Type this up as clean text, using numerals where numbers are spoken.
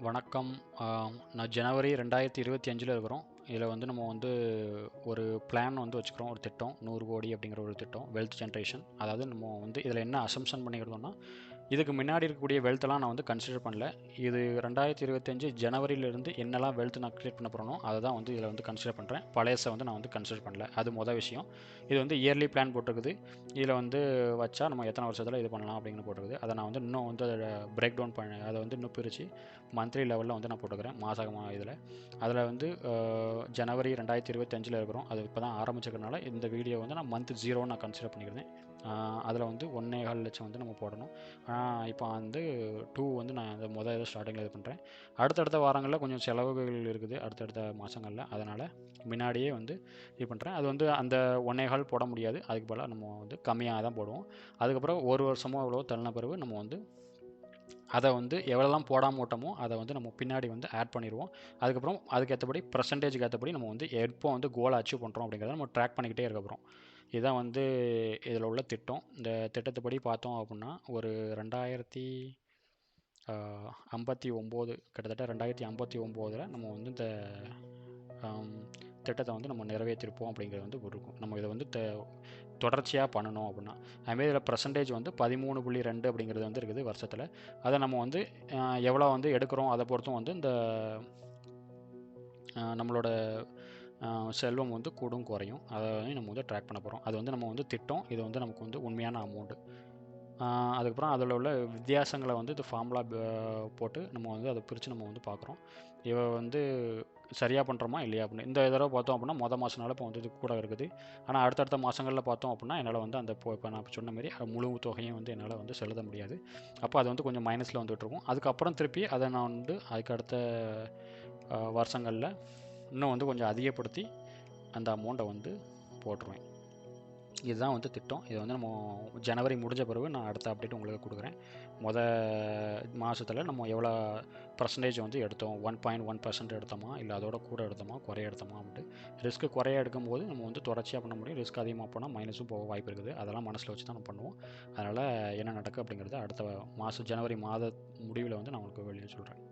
வணக்கம். நான் ஜனவரி 2025 இருக்கிறோம். இதில் வந்து நம்ம வந்து ஒரு பிளான் வந்து வச்சுக்கிறோம். ஒரு திட்டம் 100 கோடி அப்படிங்கிற ஒரு திட்டம், வெல்த் ஜென்ரேஷன். அதாவது நம்ம வந்து இதில் என்ன அசம்ஷன் பண்ணிக்கிறோம்னா, இதுக்கு முன்னாடி இருக்கக்கூடிய வெல்த்தெல்லாம் நான் வந்து கன்சிடர் பண்ணல. இது 2025 ஜனவரியிலேருந்து என்னெல்லாம் வெல்த் நான் கிரியேட் பண்ண போகிறனோ அதை தான் வந்து இதில் வந்து கன்சிடர் பண்ணுறேன். பழையசை வந்து நான் வந்து கன்சிடர் பண்ணல. அது மொதல் விஷயம். இது வந்து இயர்லி பிளான் போட்டிருக்குது. இதில் வந்து வச்சா நம்ம எத்தனை வருஷத்தில் இது பண்ணலாம் அப்படிங்கிற போட்டிருக்குது. அதை நான் வந்து இன்னும் வந்து அதை பிரேக் டவுன் பண்ண அதை வந்து இன்னும் பிரித்து மந்த்லி லெவலில் வந்து நான் போட்டுக்கிறேன். மாதமாக இதில் அதில் வந்து ஜனவரி 2025 இருக்கிறோம். அது இப்போ தான் ஆரம்பிச்சிருக்கனால இந்த வீடியோ வந்து நான் மந்த் 0 நான் கன்சிடர் பண்ணிக்கிறேன். அதில் வந்து 1.25 லட்சம் வந்து நம்ம போடணும். இப்போ வந்து 2 வந்து நான் அந்த இதை ஸ்டார்டிங்கில் இது பண்ணுறேன். அடுத்தடுத்த வாரங்களில் கொஞ்சம் செலவுகள் இருக்குது அடுத்தடுத்த மாதங்களில். அதனால் முன்னாடியே வந்து இது பண்ணுறேன். அது வந்து அந்த 1.25 போட முடியாது. அதுக்கு பதிலாக நம்ம வந்து கம்மியாக தான் போடுவோம். அதுக்கப்புறம் ஒரு வருஷமோ எவ்வளோ தள்ளின பிறகு நம்ம வந்து அதை வந்து எவ்வளோலாம் போடாமல் விட்டோமோ அதை வந்து நம்ம பின்னாடி வந்து ஆட் பண்ணிடுவோம். அதுக்கப்புறம் அதுக்கேற்றபடி பர்சன்டேஜுக்கு ஏற்றபடி நம்ம வந்து எப்போ வந்து கோலை அச்சீவ் பண்ணுறோம் அப்படிங்கிறத நம்ம ட்ராக் பண்ணிக்கிட்டே இருக்க போகிறோம். இதுதான் வந்து இதில் உள்ள திட்டம். இந்த திட்டத்தைப்படி பார்த்தோம் அப்படின்னா ஒரு 2059 கிட்டத்தட்ட 2059 நம்ம வந்து இந்த திட்டத்தை வந்து நம்ம நிறைவேற்றிருப்போம் அப்படிங்கிறது வந்து இருக்கும். நம்ம இதை வந்து தொடர்ச்சியாக பண்ணணும் அப்படின்னா அதுமாரி இதில் பர்சன்டேஜ் வந்து 13.2 அப்படிங்கிறது வந்து இருக்குது வருஷத்தில். அதை நம்ம வந்து எவ்வளோ வந்து எடுக்கிறோம் அதை பொறுத்தும் வந்து இந்த நம்மளோட செல்வம் வந்து கூடும் குறையும். அதை நம்ம வந்து ட்ராக் பண்ண போகிறோம். அது வந்து நம்ம வந்து திட்டம். இது வந்து நமக்கு வந்து உண்மையான அமௌண்ட்டு. அதுக்கப்புறம் அதில் உள்ள வித்தியாசங்களை வந்து இது ஃபார்முலா போட்டு நம்ம வந்து அதை பிரித்து நம்ம வந்து பார்க்குறோம். இவ வந்து சரியாக பண்ணுறோமா இல்லையா அப்படின்னு. இந்த தடவை பார்த்தோம் அப்படின்னா மாதம்னால இப்போ வந்து இது கூட இருக்குது. ஆனால் அடுத்தடுத்த மாதங்களில் பார்த்தோம் அப்படின்னா என்னால் வந்து அந்த இப்போ நான் சொன்ன மாரி முழு தொகையும் வந்து என்னால் வந்து செலுத்த முடியாது. அப்போ அது வந்து கொஞ்சம் மைனஸில் வந்துட்டுருக்கும். அதுக்கப்புறம் திருப்பி அதை நான் வந்து அதுக்கு அடுத்த வருஷங்களில் இன்னும் வந்து கொஞ்சம் அதிகப்படுத்தி அந்த அமௌண்ட்டை வந்து போட்டுருவேன். இதுதான் வந்து திட்டம். இது வந்து நம்ம ஜனவரி முடிஞ்ச பிறகு நான் அடுத்த அப்டேட் உங்களுக்கு கொடுக்குறேன். மாதத்தில் நம்ம எவ்வளோ பர்சன்டேஜ் வந்து எடுத்தோம், 1.1% எடுத்தோமா இல்லை அதோட கூட எடுத்தோமா குறைய எடுத்தோமா அப்படின்ட்டு. ரிஸ்க்கு குறைய எடுக்கும்போது நம்ம வந்து தொடர்ச்சியாக பண்ண முடியும். ரிஸ்க் அதிகமாக போனால் மைனஸும் போக வாய்ப்பு இருக்குது. அதெல்லாம் மனசில் வச்சு தான் நம்ம பண்ணுவோம். அதனால் என்ன நடக்குது அப்படிங்கிறத அடுத்த ஜனவரி மாத முடிவில் வந்து நான் உங்களுக்கு வெளியே சொல்கிறேன்.